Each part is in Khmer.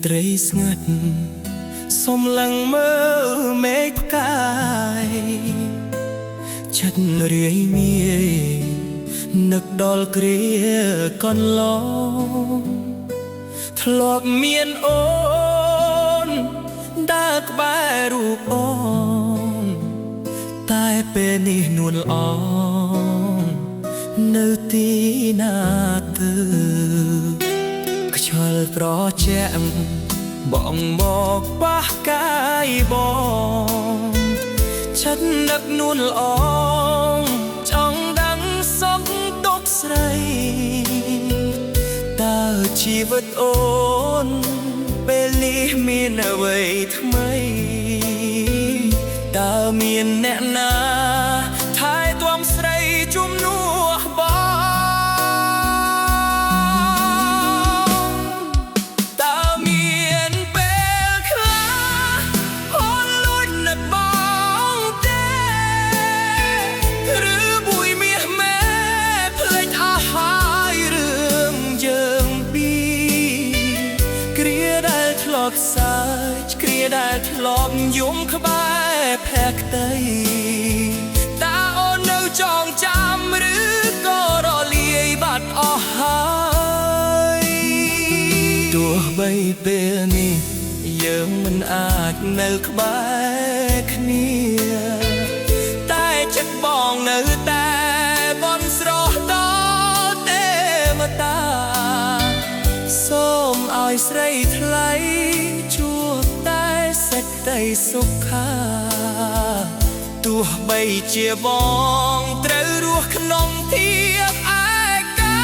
ត្រីស្ងាត់សុំឡើងមើលមេឃផ្កាយចិត្តរាយមាយនឹកដល់គ្រាកន្លងធ្លាប់មានអូនដើរក្បែររូបអូនតែពេលនេះនួនអងនៅទីណាទៅខ្យល់ត្រជាក់បងមកប៉ះកាយបងចិត្តនឹកនួនល្អងចង់ដឹងសុខទុក្ខស្រីតើជីវិតអូនពេលនេះមានអ្វីថ្មីតើមានអ្នកណាថែទាំស្រីជំនួសបងតើមានពេលខ្លះអូនលួចនឹកបងទេឬមួយមាសមេភ្លេចអស់ហើយរឿងយើងពីរគ្រាដែលធ្លាប់សើចគ្រាដែលធ្លាប់យំក្បែរភក្តីតើអូននៅចងចាំឬក៏រលាយបាត់អស់ហើយទោះបីពេលនេះយើងមិនអាចនៅក្បែរគ្នាតែចិត្តបងនៅតែបន់ស្រស់ដល់ទេមតាសូមឲ្យស្រីថ្លៃជួបតែសេចក្តីសុខាទោះបីជាបងត្រូវរស់ក្នុងភាពឯកា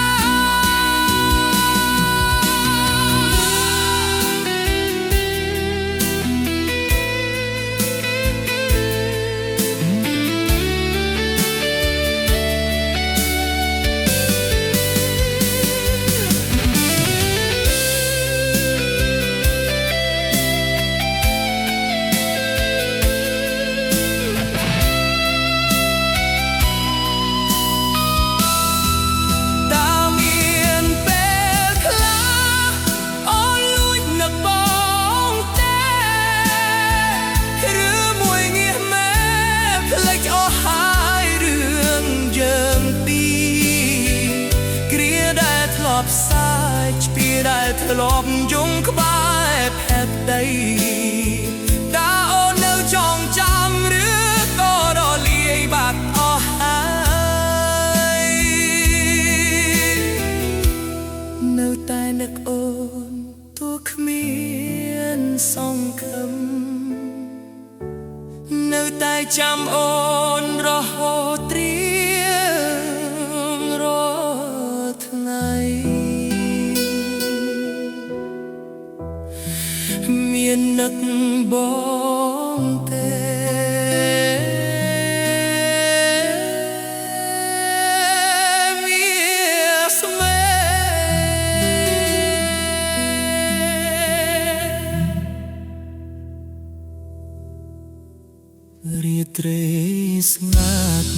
ផ្សាយឆ្ពីដែលធ្លាប់យំក្បែរភក្តីតើអូននៅចងចាំឬក៏រលាយបាត់អស់ហើយនៅតែនឹកអូនទោះគ្មានសង្ឃឹមនៅតែចាំអូនរហូតត្រៀងរាល់ថ្ងៃមាននឹកបងទេមានស្មេរាត្រីស្ងាត់